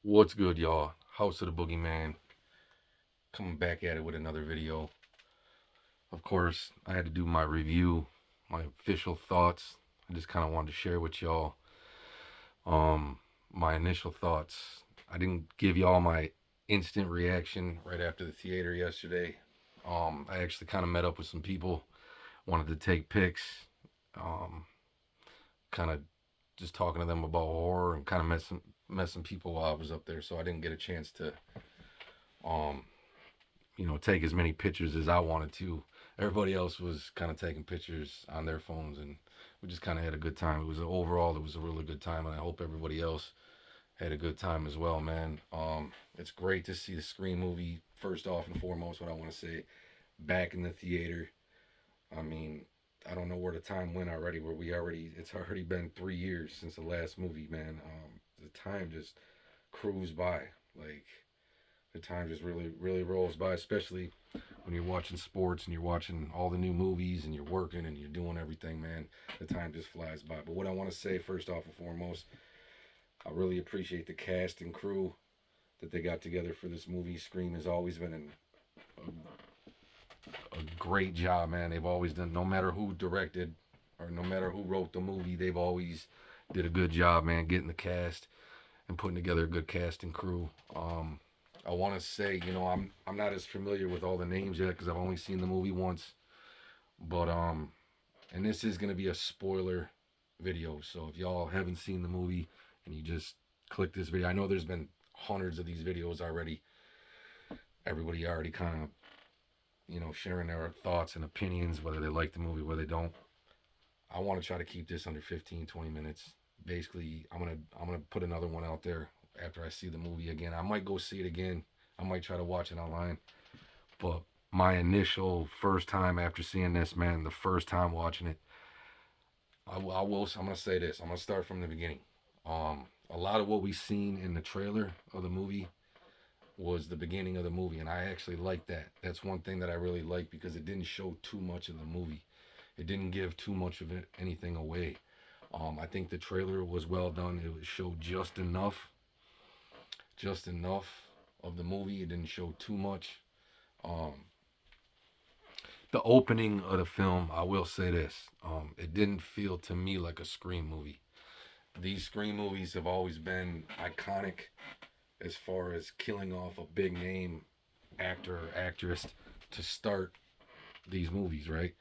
What's good, y'all? House of the Boogeyman coming back at it with another video. Of course, I had to do my review, my official thoughts. I just kind of wanted to share with y'all my initial thoughts. I didn't give y'all my instant reaction right after the theater yesterday. I actually kind of met up with some people, wanted to take pics, um, kind of just talking to them about horror and kind of met some people while I was up there, so I didn't get a chance to um take as many pictures as I wanted to. Everybody else was kind of taking pictures on their phones, and we just kind of had a good time. It was a really good time, and I hope everybody else had a good time as well, man. It's great to see the Scream movie. First off and foremost, what I want to say, back in the theater. I mean, I don't know where the time went already. It's already been 3 years since the last movie, man. The time just cruised by. Like the time just really rolls by, especially when you're watching sports and you're watching all the new movies and you're working and you're doing everything, man. The time just flies by. But what I want to say first off and foremost, I really appreciate the cast and crew that they got together for this movie. Scream has always been a great job, man. They've always done, no matter who directed or no matter who wrote the movie, they've always did a good job, man, getting the cast and putting together a good cast and crew. I want to say, I'm not as familiar with all the names yet because I've only seen the movie once. But and this is gonna be a spoiler video, so if y'all haven't seen the movie and you just click this video, I know there's been hundreds of these videos already. Everybody already kind of sharing their thoughts and opinions, whether they like the movie, whether they don't. I want to try to keep this under 15, 20 minutes. Basically, I'm gonna put another one out there after I see the movie again. I might go see it again. I might try to watch it online. But my initial first time after seeing this, man, the first time watching it, I'm gonna say this. I'm gonna start from the beginning. A lot of what we seen in the trailer of the movie was the beginning of the movie, and I actually like that. That's one thing that I really like because it didn't show too much of the movie. It didn't give too much of it, anything away. I think the trailer was well done. It showed just enough of the movie. It didn't show too much. Um, the opening of the film, I will say this: it didn't feel to me like a Scream movie. These Scream movies have always been iconic as far as killing off a big name actor or actress to start these movies, right?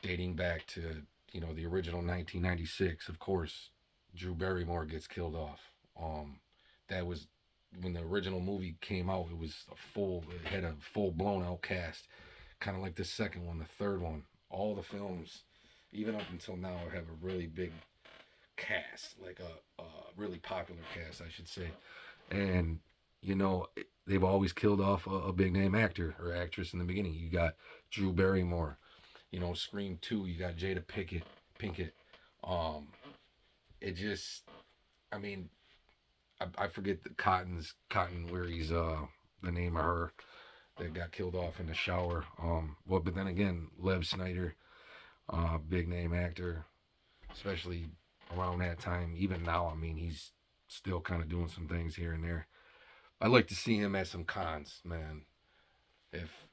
Dating back to the original 1996, of course, Drew Barrymore gets killed off. That was when the original movie came out. It had a full blown out cast, kind of like the second one, the third one. All the films, even up until now, have a really big cast, like a really popular cast, I should say. And they've always killed off a big name actor or actress in the beginning. You got Drew Barrymore. Scream 2, you got Jada Pinkett. Um, it just, I mean, I forget the Cotton Weary's the name of her that got killed off in the shower. But then again, Lev Snyder, big name actor, especially around that time. Even now, I mean, he's still kind of doing some things here and there. I'd like to see him at some cons, man.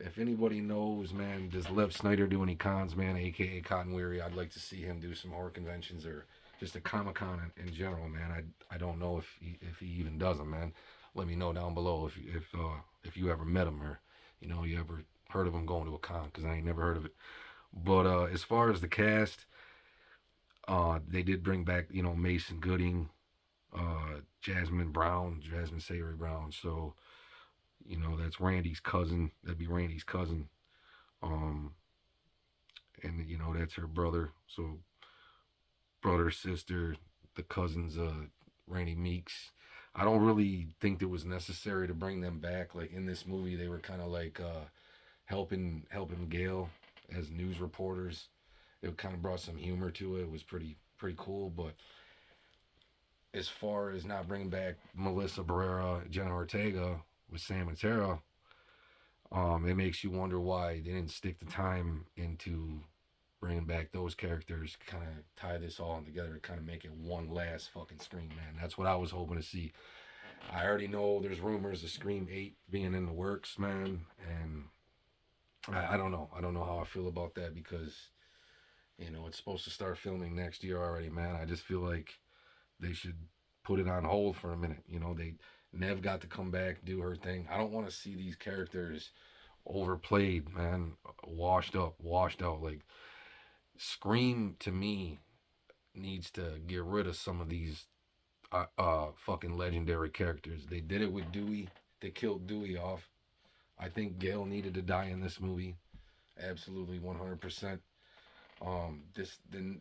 If anybody knows, man, does Lev Snyder do any cons, man, aka Cotton Weary? I'd like to see him do some horror conventions or just a Comic Con in general, man. I don't know if he even does them, man. Let me know down below if you ever met him or you ever heard of him going to a con, because I ain't never heard of it. But as far as the cast, they did bring back Mason Gooding, Jasmine Savory Brown. So that's Randy's cousin. That'd be Randy's cousin. Um, and that's her brother. So brother, sister, the cousins, Randy Meeks. I don't really think it was necessary to bring them back. Like in this movie, they were kind of like helping Gail as news reporters. It kind of brought some humor to it. It was pretty cool. But as far as not bringing back Melissa Barrera, Jenna Ortega with Sam and Tara, it makes you wonder why they didn't stick the time into bringing back those characters, kind of tie this all together, kind of make it one last fucking Scream, man. That's what I was hoping to see. I already know there's rumors of Scream 8 being in the works, man, and I don't know. I don't know how I feel about that because it's supposed to start filming next year already, man. I just feel like they should put it on hold for a minute. They Nev got to come back, do her thing. I don't want to see these characters overplayed, man, washed up, washed out. Like Scream to me needs to get rid of some of these fucking legendary characters. They did it with Dewey. They killed Dewey off. I think Gale needed to die in this movie. Absolutely 100%.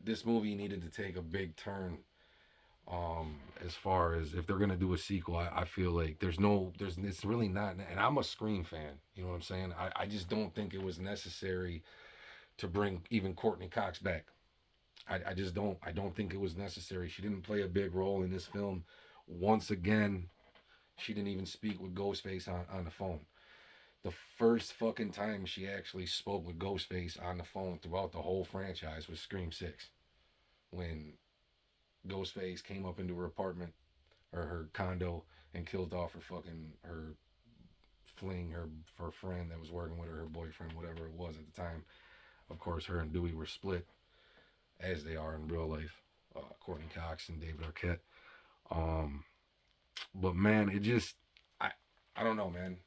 This movie needed to take a big turn. As far as if they're gonna do a sequel, I feel like it's really not. And I'm a Scream fan. You know what I'm saying? I just don't think it was necessary to bring even Courtney Cox back. I just don't. I don't think it was necessary. She didn't play a big role in this film. Once again, she didn't even speak with Ghostface on the phone. The first fucking time she actually spoke with Ghostface on the phone throughout the whole franchise was Scream 6. When Ghostface came up into her apartment or her condo and killed off her fling, her friend that was working with her boyfriend, whatever it was at the time. Of course, her and Dewey were split, as they are in real life. Courtney Cox and David Arquette. Um, but man, I don't know, man.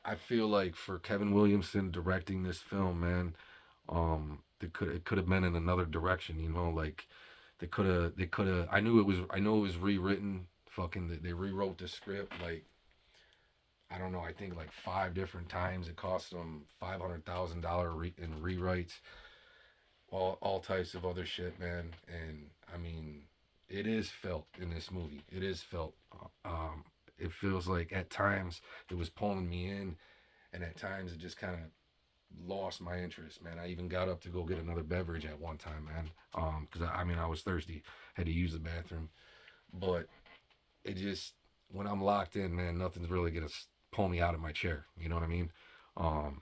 I feel like for Kevin Williamson directing this film, man, it could have been in another direction, like they could have. I know it was rewritten. Fucking, they rewrote the script like I don't know. I think like 5 different times. It cost them $500,000 in rewrites, all types of other shit, man. And I mean, it is felt in this movie. It is felt. It feels like at times it was pulling me in, and at times it just kind of lost my interest, man. I even got up to go get another beverage at one time, man. Because I mean, I was thirsty, had to use the bathroom, but it just when I'm locked in, man, nothing's really gonna pull me out of my chair. You know what I mean? Um,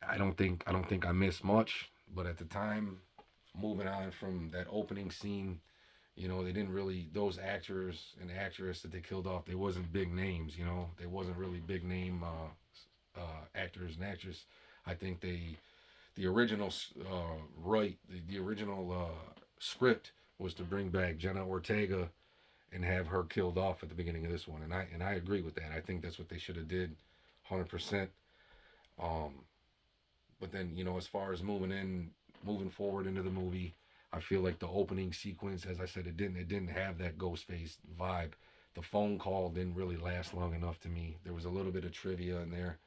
I don't think I missed much, but at the time, moving on from that opening scene, they didn't really those actors and actress that they killed off. They wasn't big names. They wasn't really big name actors and actresses. I think the original the original script was to bring back Jenna Ortega and have her killed off at the beginning of this one, and I agree with that. I think that's what they should have did, 100%. Um, but then as far as moving forward into the movie, I feel like the opening sequence, as I said, it didn't have that Ghostface vibe. The phone call didn't really last long enough to me. There was a little bit of trivia in there,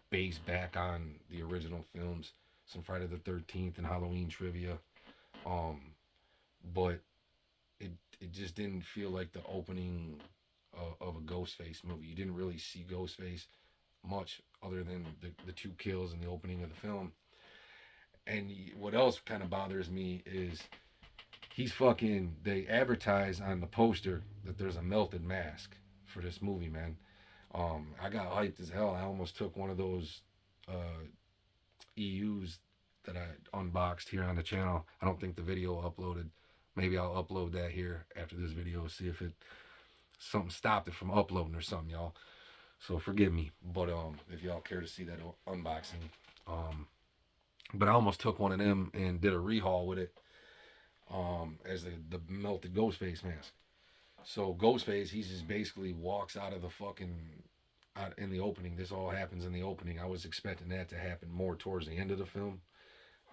based back on the original films, some Friday the 13th and Halloween trivia. Um, but it just didn't feel like the opening of a Ghostface movie. You didn't really see Ghostface much other than the two kills in the opening of the film. And what else kind of bothers me is they advertise on the poster that there's a melted mask for this movie, man. I got hyped as hell. I almost took one of those uh, EUs that I unboxed here on the channel. I don't think the video uploaded. Maybe I'll upload that here after this video. See if something stopped it from uploading or something, y'all. So forgive me, but if y'all care to see that unboxing, but I almost took one of them and did a rehaul with it, as the melted Ghostface mask. So Ghostface, he just basically walks out of the fucking out in the opening. This all happens in the opening. I was expecting that to happen more towards the end of the film,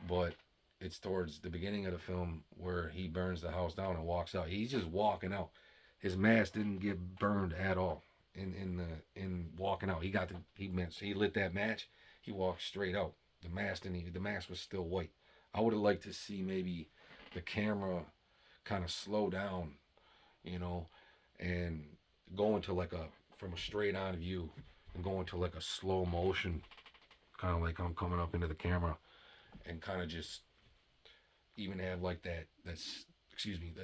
but it's towards the beginning of the film where he burns the house down and walks out. He's just walking out. His mask didn't get burned at all in walking out. He lit that match. He walked straight out. The mask was still white. I would have liked to see maybe the camera kind of slow down, you know, and go into like from a straight on view and go into like a slow motion, kind of like I'm coming up into the camera, and kind of just even have like that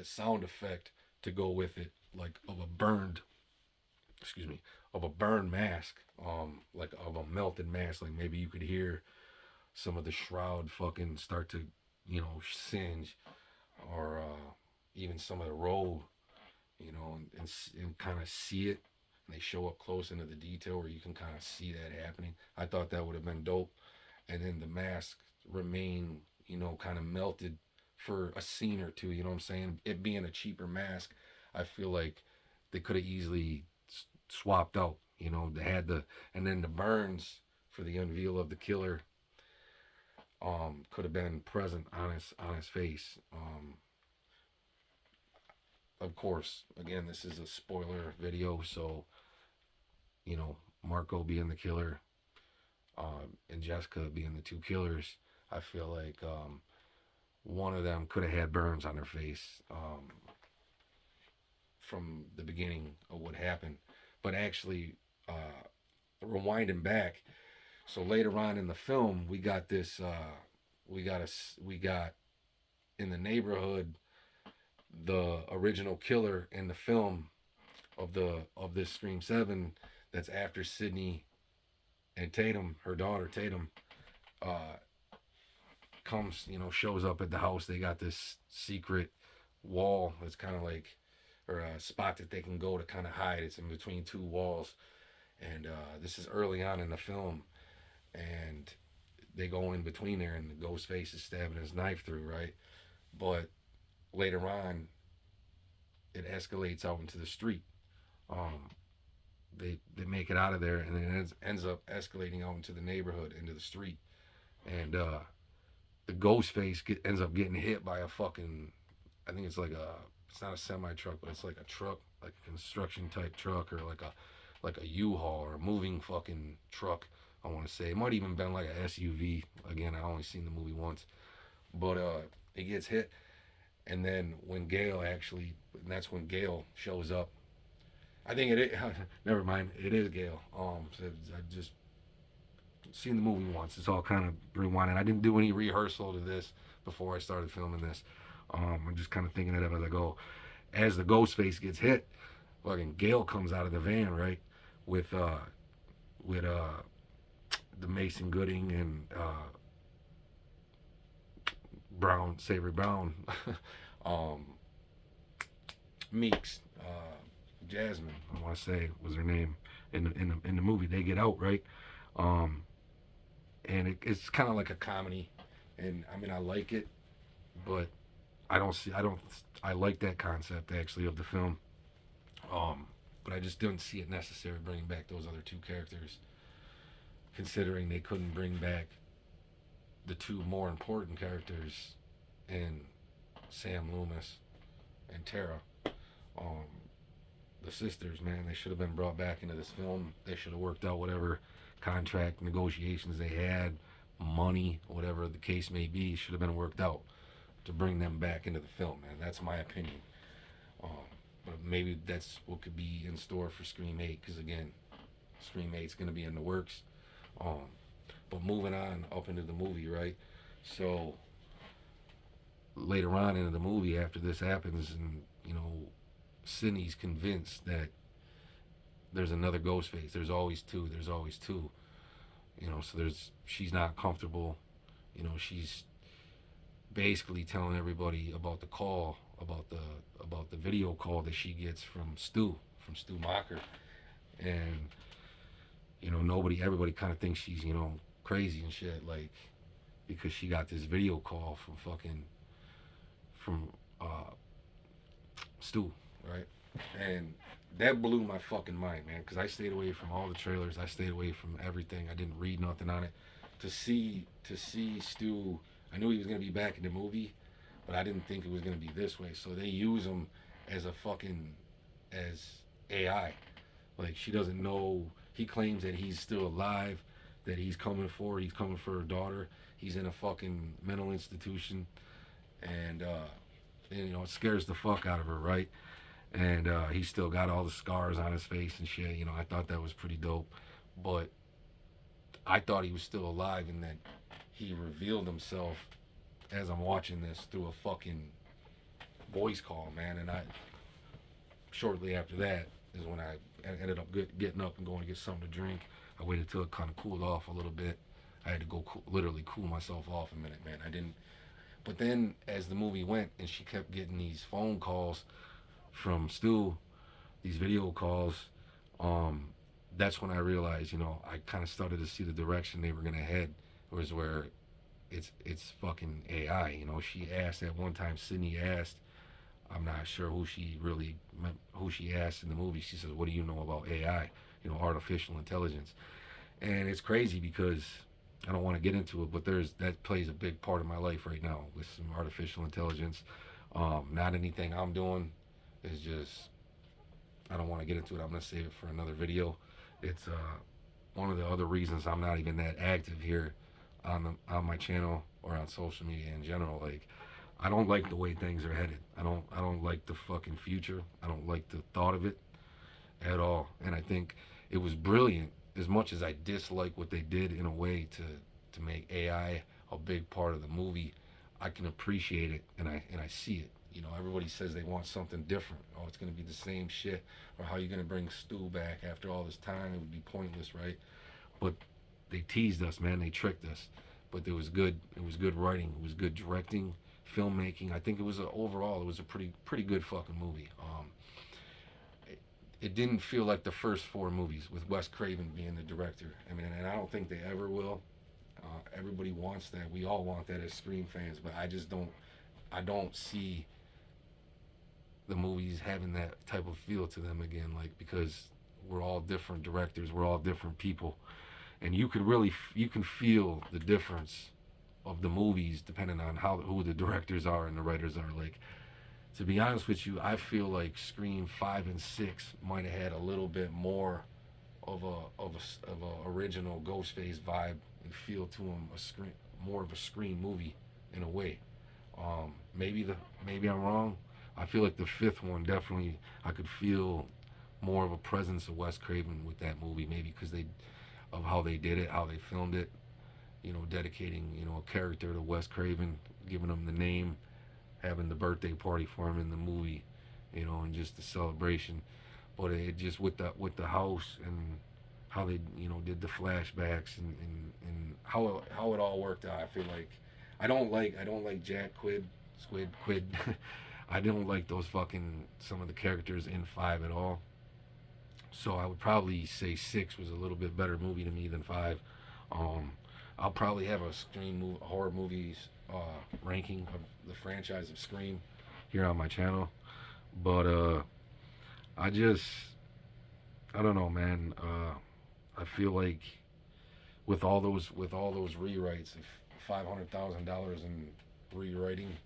sound effect to go with it, like of a burned mask, like of a melted mask. Like maybe you could hear some of the shroud fucking start to, singe, or even some of the robe, you know, and kind of see it. And they show up close into the detail where you can kind of see that happening. I thought that would have been dope. And then the mask remain, you know, kind of melted for a scene or two. You know what I'm saying? It being a cheaper mask, I feel like they could have easily swapped out. You know, they had the and then the burns for the unveil of the killer could have been present on his face. Of course, again, this is a spoiler video, so you know, Marco being the killer, and Jessica being the two killers, I feel like one of them could have had burns on her face from the beginning of what happened. But actually, rewinding back, so later on in the film, we got this. We got in the neighborhood the original killer in the film of this Scream 7 that's after Sydney and Tatum, her daughter Tatum, uh, comes, you know, shows up at the house. They got this secret wall that's kind of like, or a spot that they can go to kind of hide. It's in between two walls. And this is early on in the film. And they go in between there, and the ghost face is stabbing his knife through, right? But later on, it escalates out into the street. Um, they make it out of there, and then it ends up escalating out into the neighborhood, into the street, and the ghost face ends up getting hit by a fucking, I think it's like it's not a semi truck, but it's like a truck, like a construction type truck, or like a U-Haul or a moving fucking truck. I want to say it might even been like a SUV. Again, I only seen the movie once, but it gets hit, and then when Gail actually, and that's when Gail shows up. I think it is, never mind, it is Gail. So I just seen the movie once. It's all kind of rewinding. I didn't do any rehearsal to this before I started filming this. I'm just kind of thinking it up as I go. As the ghost face gets hit, fucking Gail comes out of the van, right, with the Mason Gooding and Brown, Savory Brown, um, Meeks, Jasmine, I want to say was her name in the movie. They get out, right, um, and it's kind of like a comedy, and I mean I like it, but I like that concept actually of the film, but I just didn't see it necessary bringing back those other two characters, considering they couldn't bring back the two more important characters in Sam Loomis and Tara. Um, the sisters, man, they should have been brought back into this film. They should have worked out whatever contract negotiations they had, money, whatever the case may be, should have been worked out to bring them back into the film, man. That's my opinion. Um, but maybe that's what could be in store for Scream 8, because again, Scream 8 is going to be in the works. Um, but moving on up into the movie, right? So later on into the movie, after this happens, and you know, Sydney's convinced that there's another ghost face. There's always two. There's always two. You know, so she's not comfortable. You know, she's basically telling everybody about the call, about the video call that she gets from Stu Macher, and you know, everybody kind of thinks she's, you know, crazy and shit, like, because she got this video call from Stu, right? And that blew my fucking mind, man, because I stayed away from all the trailers. I stayed away from everything. I didn't read nothing on it. To see Stu, I knew he was gonna be back in the movie, but I didn't think it was gonna be this way. So they use him as as AI. Like, she doesn't know. He claims that he's still alive, that he's coming for her daughter. He's in a fucking mental institution, and you know, it scares the fuck out of her, right? And he's still got all the scars on his face and shit. You know, I thought that was pretty dope, but I thought he was still alive, and that he revealed himself as I'm watching this through a fucking voice call, man. And shortly after that is when I ended up getting up and going to get something to drink. I waited till it kind of cooled off a little bit. I had to go literally cool myself off a minute, man. But then as the movie went and she kept getting these phone calls from Stu, these video calls, um, that's when I realized, I kind of started to see the direction they were gonna head, was where it's fucking AI. She asked at one time. Sydney asked. I'm not sure who she asked in the movie. She says, "What do you know about AI? Artificial intelligence." And it's crazy because I don't want to get into it, but that plays a big part of my life right now with some artificial intelligence. Not anything I'm doing. It's just I don't want to get into it. I'm gonna save it for another video. It's one of the other reasons I'm not even that active here on my channel or on social media in general. Like, I don't like the way things are headed. I don't like the fucking future. I don't like the thought of it at all. And I think it was brilliant, as much as I dislike what they did in a way to make AI a big part of the movie. I can appreciate it, and I see it. Everybody says they want something different. Oh, it's going to be the same shit. Or how are you going to bring Stu back after all this time? It would be pointless, right? But they teased us, man. They tricked us. But it was good. It was good writing. It was good directing, filmmaking. I think overall it was a pretty good fucking movie. It didn't feel like the first four movies with Wes Craven being the director. I mean, and I don't think they ever will. Everybody wants that. We all want that as Scream fans, but I just don't. I don't see the movies having that type of feel to them again, like, because we're all different directors, we're all different people, and you can feel the difference of the movies depending on who the directors are and the writers are. Like, to be honest with you, I feel like Scream 5 and 6 might have had a little bit more of a original Ghostface vibe and feel to them, more of a Scream movie in a way. Maybe I'm wrong. I feel like the fifth one, definitely I could feel more of a presence of Wes Craven with that movie, maybe because of how they did it, how they filmed it. Dedicating a character to Wes Craven, giving him the name, having the birthday party for him in the movie, and just the celebration. But it just with the house and how they did the flashbacks and how it all worked out. I feel like I don't like Jack Squid Quid. I don't like some of the characters in 5 at all. So I would probably say 6 was a little bit better movie to me than 5. I'll probably have a horror movies ranking of the franchise of Scream here on my channel, but I don't know, man. I feel like with all those rewrites, $500,000 in rewriting,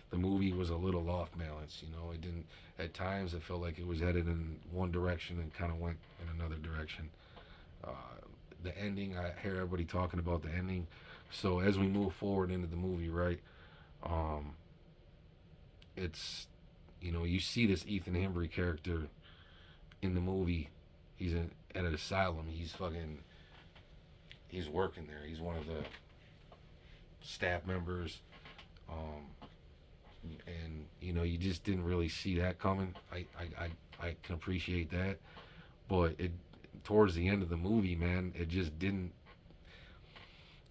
the movie was a little off balance. It didn't. At times, it felt like it was headed in one direction and kind of went in another direction. Uh, the ending, I hear everybody talking about the ending. So as we move forward into the movie, right? It's you see this Ethan Embry character in the movie. He's at an asylum. He's working there. He's one of the staff members. And you just didn't really see that coming. I can appreciate that, but towards the end of the movie, man, it just didn't.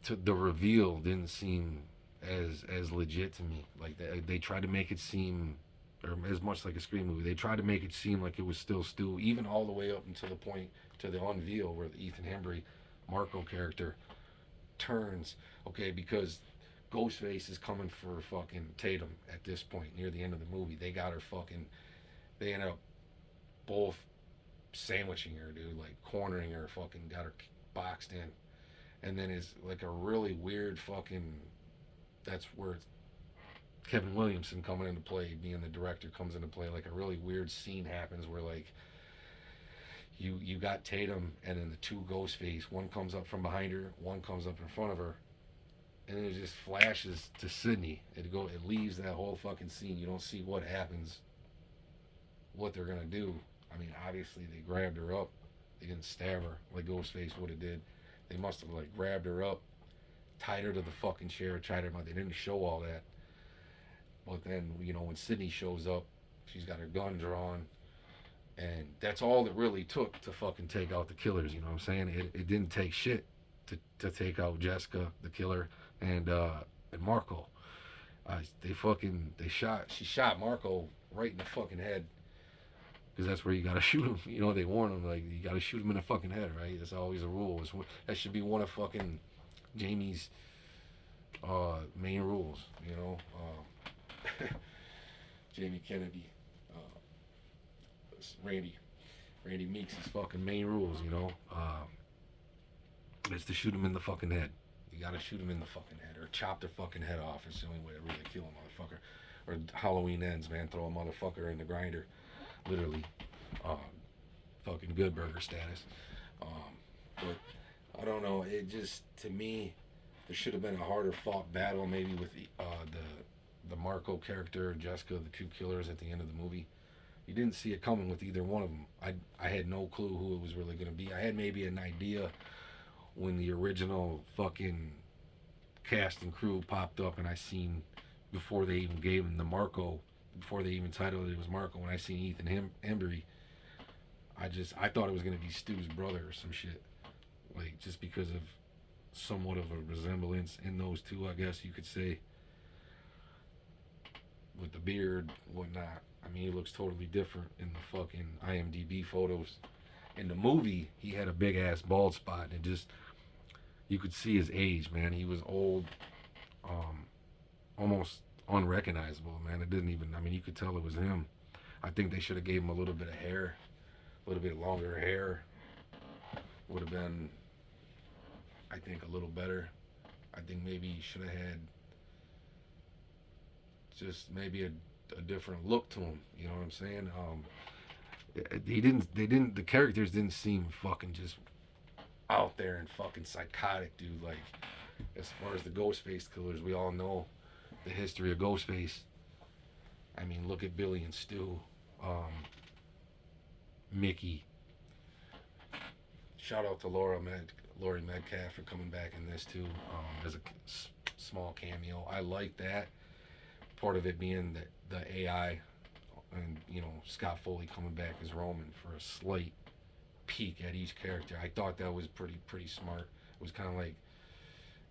The reveal didn't seem as legit to me. Like they tried to make it seem, or as much like a Scream movie. They tried to make it seem like it was still Stu, even all the way up until the point to the unveil where the Ethan Embry Marco character turns. Okay, because Ghostface is coming for fucking Tatum at this point near the end of the movie. They got her fucking. They end up both sandwiching her, dude, like cornering her, fucking got her boxed in. And then it's like a really weird fucking. That's where Kevin Williamson coming into play, being the director, comes into play. Like a really weird scene happens where like you got Tatum and then the two Ghostface. One comes up from behind her, one comes up in front of her, and then it just flashes to Sydney. It leaves that whole fucking scene. You don't see what happens, what they're gonna do. I mean, obviously they grabbed her up. They didn't stab her like Ghostface would have did. They must have like grabbed her up, tied her to the fucking chair, tied her mouth. They didn't show all that. But then, when Sydney shows up, she's got her gun drawn. And that's all it really took to fucking take out the killers, you know what I'm saying? It didn't take shit to take out Jessica, the killer, and Marco. She shot Marco right in the fucking head. because that's where you gotta shoot him. You know, they warn him like you gotta shoot him in the fucking head, right? That's always a rule. That should be one of fucking Jamie's main rules. You know, Jamie Kennedy, Randy, Randy Meeks' fucking main rules. You know, is to shoot him in the fucking head. You gotta shoot him in the fucking head, or chop their fucking head off. It's the only way to really kill a motherfucker. Or Halloween ends, man. Throw a motherfucker in the grinder, literally. Uh, Fucking good burger status. But I don't know. It just, to me, there should have been a harder fought battle, maybe with the Marco character, Jessica, the two killers at the end of the movie. You didn't see it coming with either one of them. I had no clue who it was really gonna be. I had maybe an idea when the original fucking cast and crew popped up, and I seen before they even gave him the Marco, before they even titled it was Marco. When I seen Ethan Embry, I thought it was gonna be Stu's brother or some shit, like just because of somewhat of a resemblance in those two, I guess you could say, with the beard, whatnot. I mean, he looks totally different in the fucking IMDb photos. In the movie, he had a big ass bald spot, and just you could see his age, man. He was old, almost unrecognizable, man. It didn't even. I mean, you could tell it was him. I think they should have gave him a little bit of hair, a little bit longer hair. Would have been, I think, a little better. I think maybe he should have had just maybe a different look to him. You know what I'm saying? He didn't. They didn't. The characters didn't seem fucking just out there and fucking psychotic, dude. Like, as far as the Ghostface killers, we all know the history of Ghostface. I mean, look at Billy and Stu, Mickey. Shout out to Laurie Metcalf for coming back in this too, as a small cameo. I like that. Part of it being the AI, and Scott Foley coming back as Roman for a slight peek at each character. I thought that was pretty smart. It was kind of like,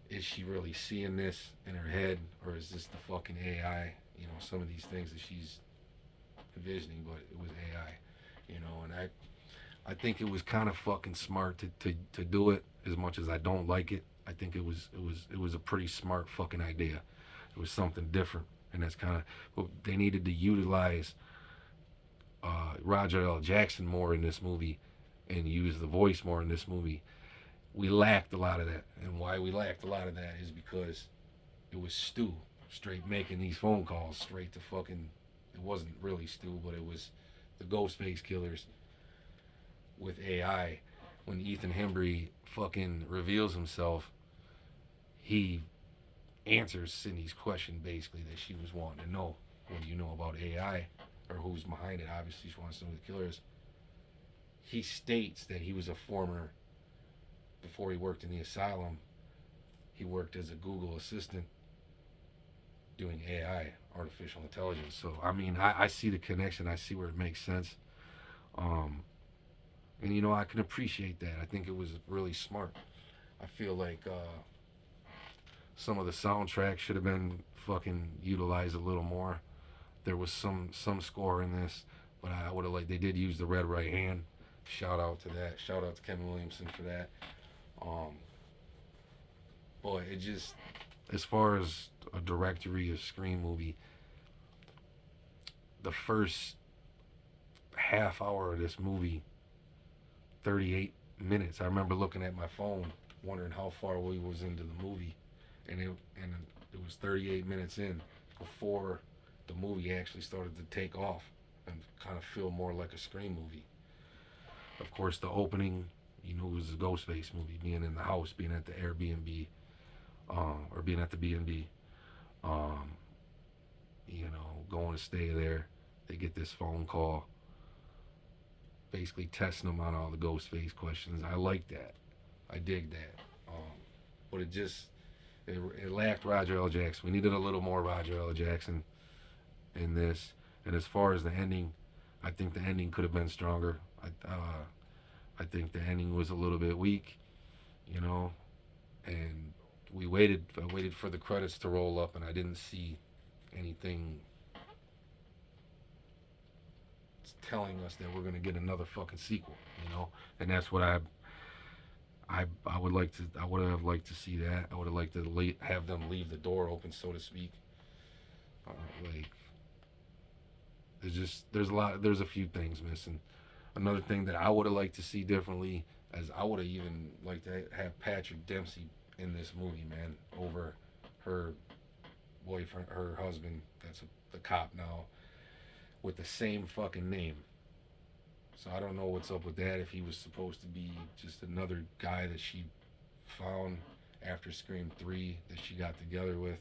is she really seeing this in her head, or is this the fucking AI? Some of these things that she's envisioning, but it was AI. And I think it was kind of fucking smart to do it, as much as I don't like it. I think it was a pretty smart fucking idea. It was something different, and that's kind of what they needed to utilize Roger L. Jackson more in this movie, and use the voice more in this movie. We lacked a lot of that, and why we lacked a lot of that is because it was Stu straight making these phone calls straight to fucking. It wasn't really Stu, but it was the Ghostface killers with AI. When Ethan Embry fucking reveals himself, he answers Sydney's question basically that she was wanting to know. What do you know about AI, or who's behind it? Obviously, she wants to know who the killer is. He states that he was a former, before he worked in the asylum, he worked as a Google assistant doing AI, artificial intelligence. So, I mean, I see the connection. I see where it makes sense. And, I can appreciate that. I think it was really smart. I feel like some of the soundtrack should have been fucking utilized a little more. There was some score in this, but I would have liked, they did use the Red Right Hand. Shout out to that. Shout out to Kevin Williamson for that. Boy, it just, as far as a directory of Scream movie, the first half hour of this movie, 38 minutes. I remember looking at my phone, wondering how far we was into the movie, and it was 38 minutes in before the movie actually started to take off and kind of feel more like a Scream movie. Of course, the opening, it was a Ghostface movie, being in the house, being at the Airbnb, or being at the B&B, going to stay there. They get this phone call, basically testing them on all the Ghostface questions. I like that. I dig that. But it lacked Roger L. Jackson. We needed a little more Roger L. Jackson in this. And as far as the ending, I think the ending could have been stronger. I think the ending was a little bit weak, and I waited for the credits to roll up, and I didn't see anything telling us that we're gonna get another fucking sequel, you know. And that's what I would like to. I would have liked to see that. I would have liked to have them leave the door open, so to speak. Like there's a lot. There's a few things missing. Another thing that I would have liked to see differently, as I would have even liked to have Patrick Dempsey in this movie, man, over her boyfriend, her husband, that's the cop now, with the same fucking name. So I don't know what's up with that. If he was supposed to be just another guy that she found after Scream 3 that she got together with,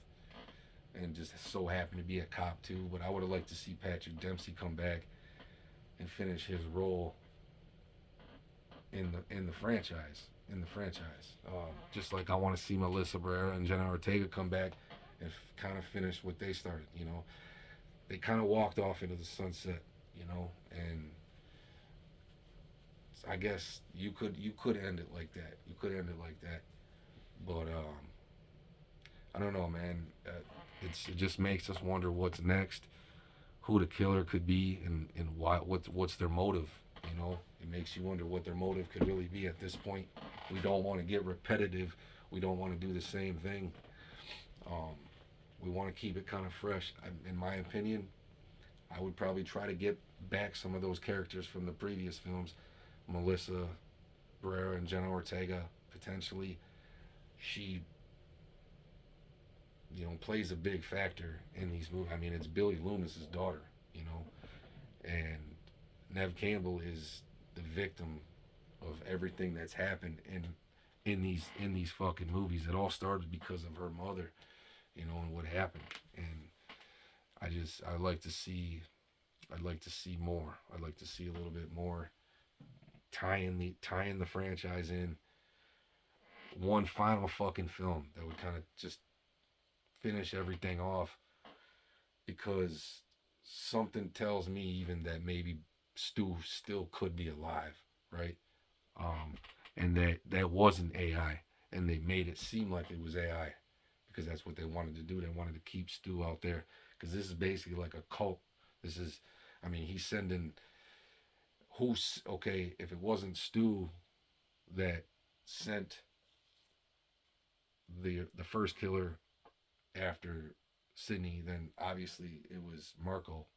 and just so happened to be a cop too. But I would have liked to see Patrick Dempsey come back and finish his role in the franchise. In the franchise, just like I want to see Melissa Barrera and Jenna Ortega come back and kind of finish what they started. You know, they kind of walked off into the sunset. You know, and I guess you could end it like that. You could end it like that. But I don't know, man. It just makes us wonder what's next, who the killer could be, and why what's their motive. You know, it makes you wonder what their motive could really be at this point. We don't want to get repetitive. We don't want to do the same thing. Um, we want to keep it kind of fresh. In my opinion, I would probably try to get back some of those characters from the previous films, Melissa Barrera and Jenna Ortega potentially. She, plays a big factor in these movies. I mean, it's Billy Loomis's daughter, and Nev Campbell is the victim of everything that's happened in these fucking movies. It all started because of her mother, and what happened. And I'd like to see more. I'd like to see a little bit more tying the franchise in one final fucking film that would kind of just finish everything off, because something tells me even that maybe Stu still could be alive, right? Um, and that wasn't AI, and they made it seem like it was AI because that's what they wanted to do. They wanted to keep Stu out there because this is basically like a cult. This is, I mean, he's sending who's okay. If it wasn't Stu that sent the first killer after Sydney, then obviously it was Merkel,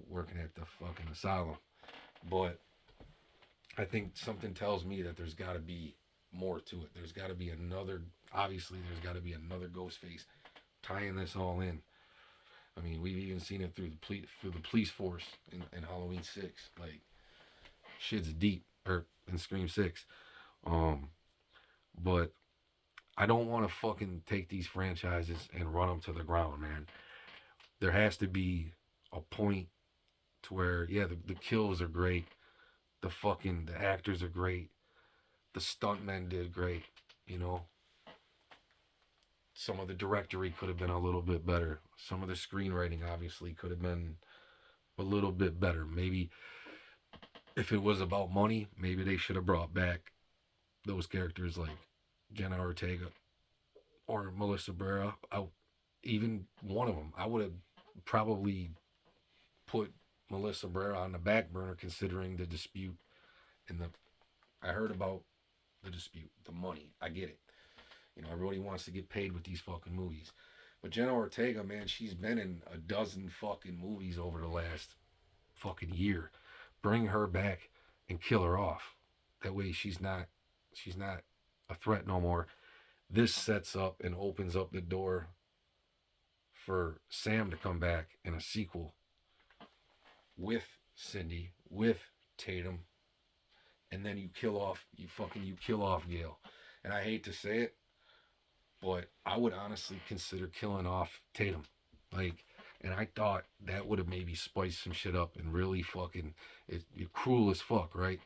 working at the fucking asylum. But I think something tells me that there's got to be more to it. There's got to be obviously, there's got to be another Ghostface tying this all in. I mean, we've even seen it through the police force in Halloween 6. Like, shit's deep, or in Scream 6. But I don't want to fucking take these franchises and run them to the ground, man. There has to be a point to where, yeah, the kills are great. The actors are great. The stuntmen did great, you know. Some of the directory could have been a little bit better. Some of the screenwriting obviously could have been a little bit better. Maybe if it was about money, maybe they should have brought back those characters like Jenna Ortega or Melissa Barrera. Even one of them, I would have probably put Melissa Barrera on the back burner considering the dispute and I heard about the dispute, the money. I get it. Everybody wants to get paid with these fucking movies. But Jenna Ortega, man, she's been in a dozen fucking movies over the last fucking year. Bring her back and kill her off. That way she's not a threat no more. This sets up and opens up the door for Sam to come back in a sequel with Cindy, with Tatum, and then you kill off Gale. And I hate to say it, but I would honestly consider killing off Tatum. And I thought that would have maybe spiced some shit up and really fucking, it's cruel as fuck, right?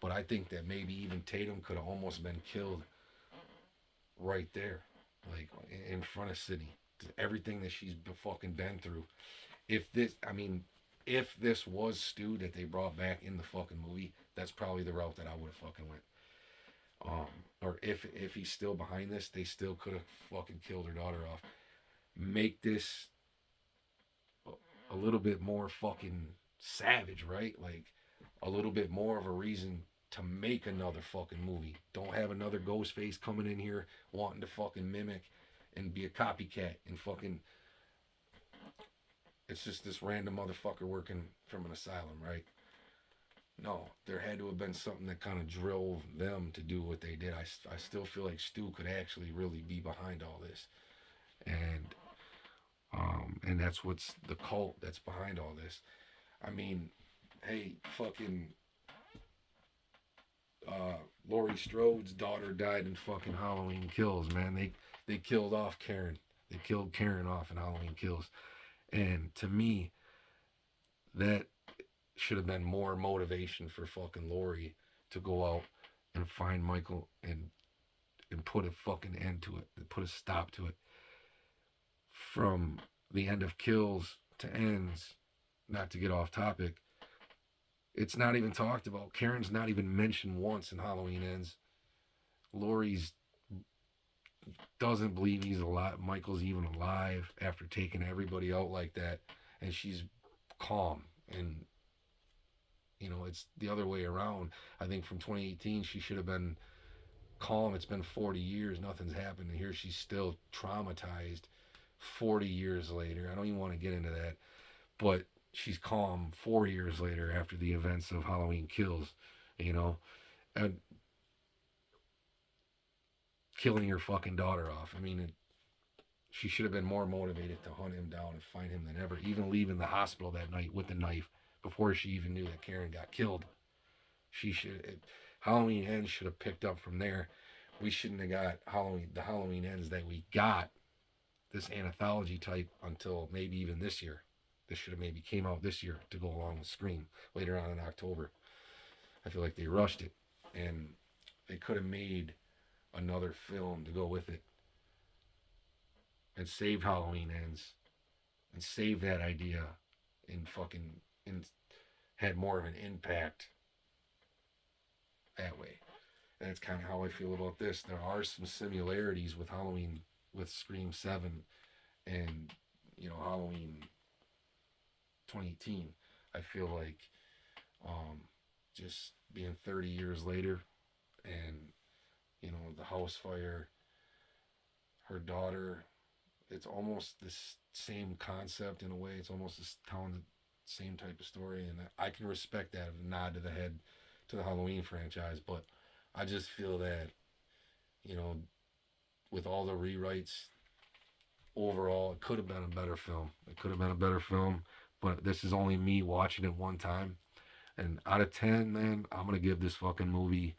But I think that maybe even Tatum could have almost been killed right there, in front of Sydney. Everything that she's fucking been through. If this was Stu that they brought back in the fucking movie, that's probably the route that I would have fucking went. Or if he's still behind this, they still could have fucking killed her daughter off. Make this a little bit more fucking savage, right? Like a little bit more of a reason to make another fucking movie. Don't have another Ghostface coming in here wanting to fucking mimic and be a copycat and fucking. It's just this random motherfucker working from an asylum, right? No, there had to have been something that kind of drove them to do what they did. I still feel like Stu could actually really be behind all this, and and that's what's the cult that's behind all this. I mean, hey, fucking Laurie Strode's daughter died in fucking Halloween Kills, man. They killed off Karen. They killed Karen off in Halloween Kills, and to me, that should have been more motivation for fucking Laurie to go out and find Michael and put a fucking end to it, and put a stop to it. From the end of Kills to Ends, not to get off topic, it's not even talked about. Karen's not even mentioned once in Halloween Ends. Laurie's doesn't believe he's alive. Michael's even alive after taking everybody out like that, and she's calm. And it's the other way around. I think from 2018 she should have been calm. It's been 40 years, nothing's happened, and here she's still traumatized 40 years later. I don't even want to get into that, but she's calm 4 years later after the events of Halloween Kills, and killing her fucking daughter off. I mean, she should have been more motivated to hunt him down and find him than ever, even leaving the hospital that night with the knife before she even knew that Karen got killed. Halloween Ends should have picked up from there. We shouldn't have got the Halloween Ends that we got, this anthology type, until maybe even this year. This should have maybe came out this year to go along with Scream later on in October. I feel like they rushed it, and they could have made another film to go with it and saved Halloween Ends and saved that idea and had more of an impact that way. And that's kind of how I feel about this. There are some similarities with Halloween, with Scream 7 and Halloween 2018. I feel like just being 30 years later, and the house fire, her daughter, it's almost this same concept in a way. It's almost this same type of story, and I can respect that, a nod to the head to the Halloween franchise. But I just feel that with all the rewrites, overall it could have been a better film. It could have been a better film, but this is only me watching it one time. And out of 10, man, I'm gonna give this fucking movie.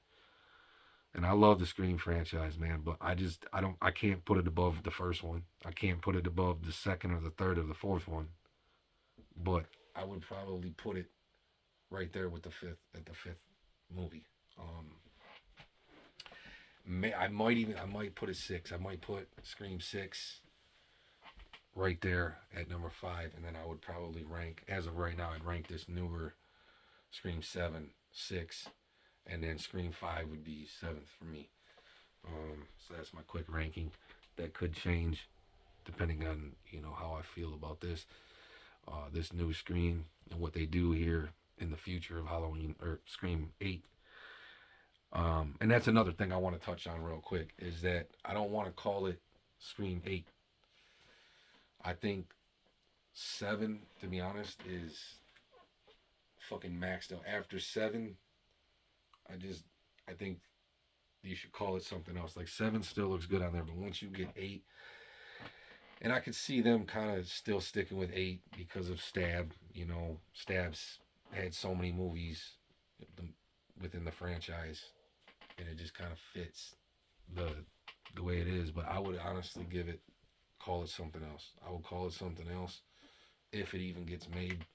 And I love the Scream franchise, man, but I can't put it above the first one. I can't put it above the second or the third or the fourth one. But I would probably put it right there with the fifth movie. I might put it 6. I might put Scream 6 right there at number 5, and then I would probably rank, as of right now, I'd rank this newer Scream 7, 6, and then Scream 5 would be 7th for me. So that's my quick ranking. That could change depending on how I feel about this new Scream and what they do here in the future of Halloween or Scream 8. And that's another thing I want to touch on real quick, is that I don't want to call it Scream 8. I think 7, to be honest, is fucking maxed out. After 7, I think you should call it something else. Like 7 still looks good on there, but once you get 8, and I could see them kind of still sticking with 8 because of Stab. Stab's had so many movies within the franchise, and it just kind of fits the way it is. But I would honestly call it something else. I would call it something else if it even gets made.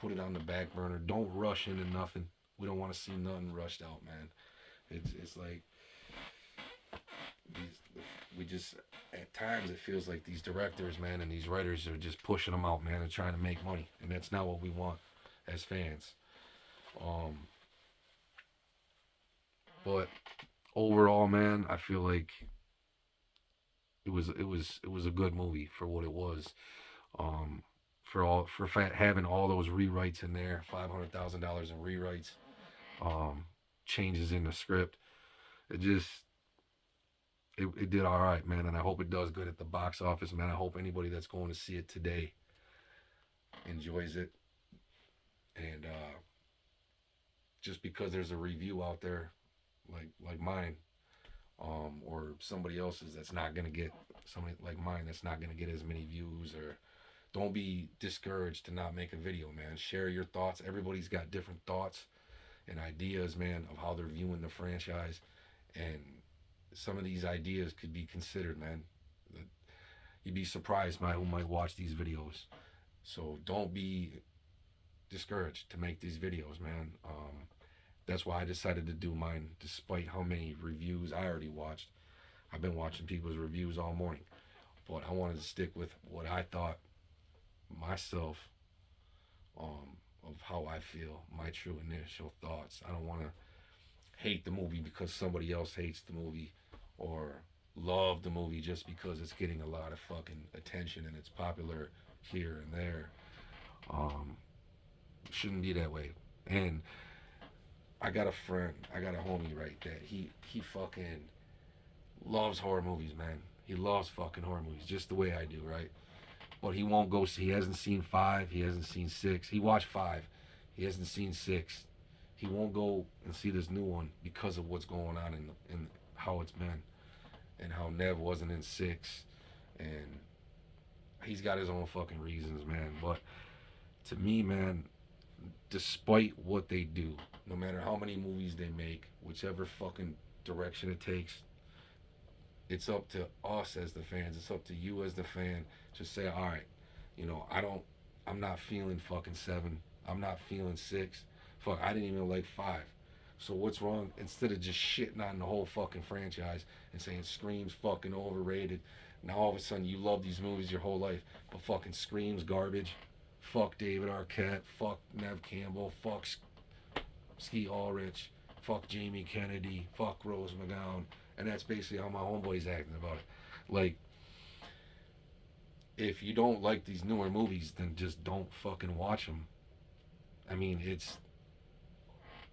Put it on the back burner. Don't rush into nothing. We don't want to see nothing rushed out, man. It's like we just, at times it feels like these directors, man, and these writers are just pushing them out, man, and trying to make money, and that's not what we want as fans. But overall, man, I feel like it was a good movie for what it was. having all those rewrites in there, $500,000 in rewrites, um, changes in the script. It just it did all right, man, and I hope it does good at the box office, man. I hope anybody that's going to see it today enjoys it, and just because there's a review out there like mine, or somebody else's that's not gonna get somebody like mine that's not gonna get as many views, or don't be discouraged to not make a video, man. Share your thoughts. Everybody's got different thoughts and ideas, man, of how they're viewing the franchise, and some of these ideas could be considered, man. You'd be surprised by who might watch these videos. So don't be discouraged to make these videos, man. That's why I decided to do mine, despite how many reviews I already watched. I've been watching people's reviews all morning, but I wanted to stick with what I thought myself, of how I feel, my true initial thoughts. I don't want to hate the movie because somebody else hates the movie, or love the movie just because it's getting a lot of fucking attention and it's popular here and there. Um, shouldn't be that way. And I got a friend, I got a homie, right, that he fucking loves horror movies, man. He loves fucking horror movies, just the way I do, right? But he won't go see. He hasn't seen 5. He hasn't seen 6. He watched 5. He hasn't seen 6. He won't go and see this new one because of what's going on in how it's been, and how Nev wasn't in 6, and he's got his own fucking reasons, man. But to me, man, despite what they do, no matter how many movies they make, whichever fucking direction it takes, it's up to us as the fans. It's up to you as the fan to say, all right, I'm not feeling fucking 7. I'm not feeling 6. Fuck, I didn't even like 5. So what's wrong? Instead of just shitting on the whole fucking franchise and saying Scream's fucking overrated, now all of a sudden you love these movies your whole life, but fucking Scream's garbage. Fuck David Arquette. Fuck Nev Campbell. Fuck Ski Ulrich. Fuck Jamie Kennedy. Fuck Rose McGowan. And that's basically how my homeboy's acting about it. Like, if you don't like these newer movies, then just don't fucking watch them. I mean, it's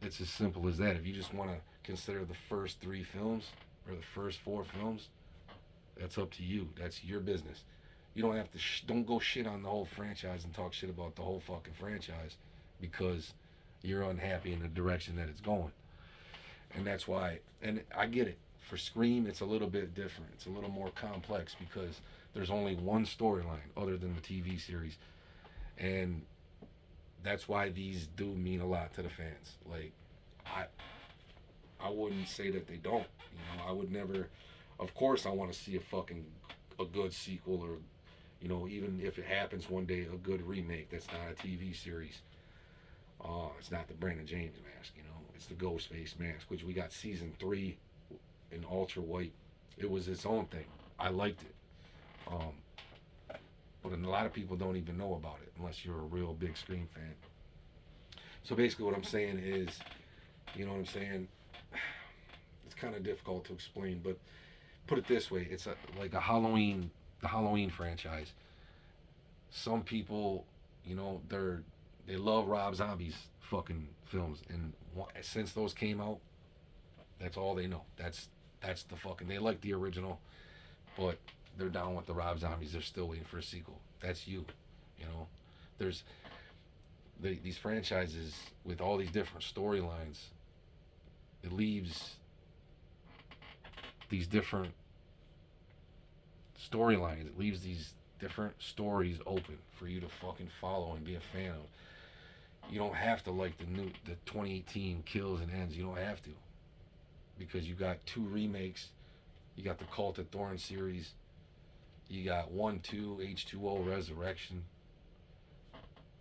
as simple as that. If you just want to consider the first 3 films or the first 4 films, that's up to you. That's your business. You don't have to. Don't go shit on the whole franchise and talk shit about the whole fucking franchise because you're unhappy in the direction that it's going. And that's why. And I get it. For Scream, it's a little bit different. It's a little more complex because there's only one storyline other than the TV series, and that's why these do mean a lot to the fans. Like, I wouldn't say that they don't. I would never. Of course, I want to see a good sequel, or even if it happens one day, a good remake that's not a TV series. It's not the Brandon James mask. It's the Ghostface mask, which we got season 3 in Ultra White. It was its own thing. I liked it. But a lot of people don't even know about it unless you're a real big Scream fan. So basically what I'm saying is, you know what I'm saying? It's kind of difficult to explain, but put it this way. It's like the Halloween franchise. Some people, they love Rob Zombie's fucking films. And since those came out, that's all they know. That's the fucking, they like the original, but they're down with the Rob Zombies. They're still waiting for a sequel. That's you. There's these franchises with all these different storylines. It leaves these different storylines. It leaves these different stories open for you to fucking follow and be a fan of. You don't have to like the 2018 Kills and Ends. You don't have to, because you got 2 remakes. You got the Cult of Thorn series. You got 1, 2, H2O Resurrection.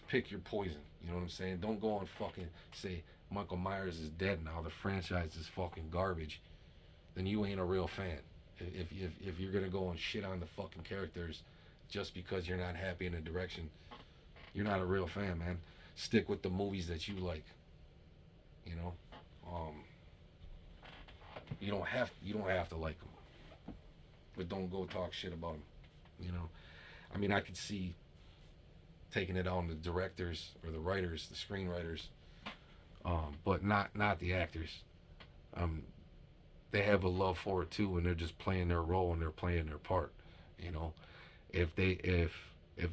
Pick your poison. You know what I'm saying? Don't go and fucking say Michael Myers is dead now. The franchise is fucking garbage. Then you ain't a real fan. If you're gonna go and shit on the fucking characters just because you're not happy in the direction, you're not a real fan, man. Stick with the movies that you like. You don't have to like them, but don't go talk shit about them. I mean, I could see taking it on the directors or the writers, the screenwriters, but not the actors. Um, they have a love for it too, and they're just playing their role and they're playing their part. You know, if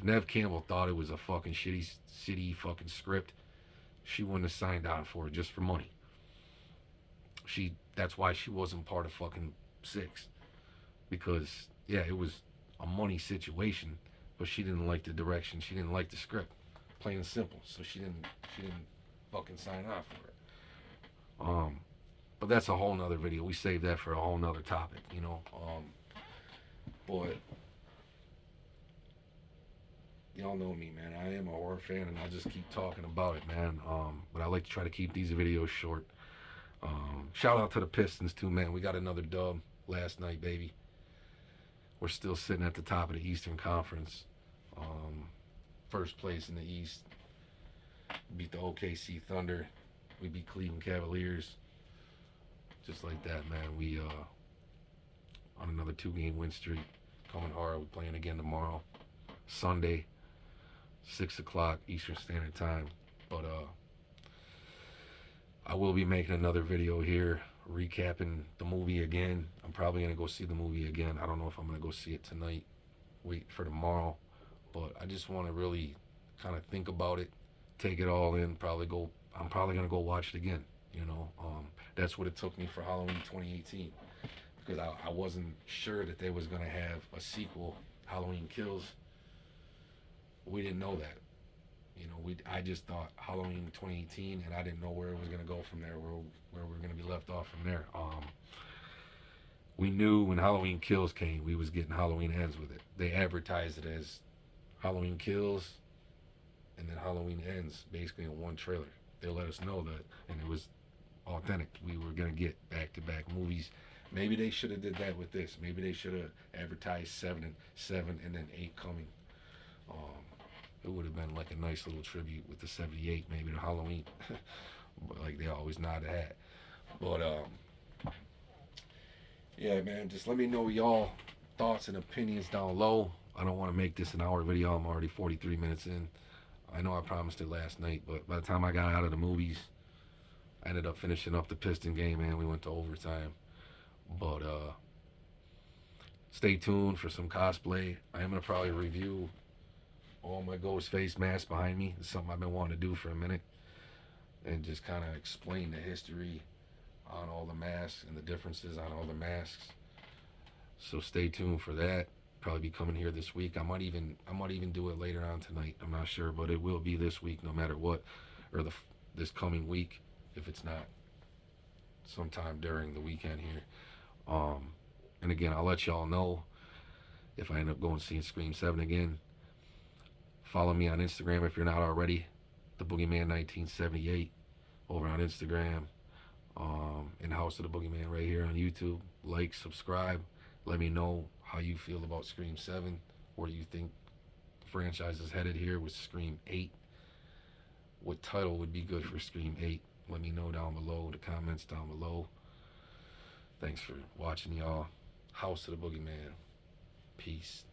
Nev Campbell thought it was a fucking shitty fucking script, she wouldn't have signed on for it just for money. That's why she wasn't part of fucking Six, because yeah, it was a money situation, but she didn't like the direction, she didn't like the script, plain and simple. So she didn't fucking sign on for it. But that's a whole nother video. We saved that for a whole nother topic, you know. But y'all know me, man. I am a horror fan, and I just keep talking about it, man. But I like to try to keep these videos short. Shout out to the Pistons too, man. We got another dub last night, baby. We're still sitting at the top of the Eastern Conference, first place in the East. Beat the OKC Thunder. We beat Cleveland Cavaliers. Just like that, man. We on another 2-game win streak. Coming hard. We're playing again tomorrow, Sunday, 6 o'clock Eastern Standard Time. But I will be making another video here recapping the movie again. I'm probably going to go see the movie again. I don't know if I'm going to go see it tonight. Wait for tomorrow. But I just want to really kind of think about it, take it all in, I'm probably going to go watch it again. You know, that's what it took me for Halloween 2018. Because I wasn't sure that they was going to have a sequel, Halloween Kills. We didn't know that. You know, I just thought Halloween 2018, and I didn't know where it was going to go from there, where we're going to be left off from there. We knew when Halloween Kills came, we was getting Halloween Ends with it. They advertised it as Halloween Kills and then Halloween Ends, basically in one trailer. They let us know that, and it was authentic. We were going to get back-to-back movies. Maybe they should have did that with this. Maybe they should have advertised 7 and then 8 coming. It would have been like a nice little tribute with the 78, maybe to Halloween, but like they always nod at. But yeah, man, just let me know y'all thoughts and opinions down low. I don't want to make this an hour video. I'm already 43 minutes in. I know I promised it last night, but by the time I got out of the movies, I ended up finishing up the Piston game, man. We went to overtime. But stay tuned for some cosplay. I am gonna probably review all my ghost face masks behind me. It's something I've been wanting to do for a minute, and just kind of explain the history on all the masks and the differences on all the masks. So stay tuned for that. Probably be coming here this week. I might even do it later on tonight. I'm not sure, but it will be this week no matter what, or this coming week if it's not sometime during the weekend here. And again, I'll let y'all know if I end up going seeing Scream 7 again. Follow me on Instagram if you're not already. The Boogeyman 1978 over on Instagram. And House of the Boogeyman right here on YouTube. Like, subscribe. Let me know how you feel about Scream 7. Where you think the franchise is headed here with Scream 8. What title would be good for Scream 8? Let me know down below, the comments down below. Thanks for watching, y'all. House of the Boogeyman. Peace.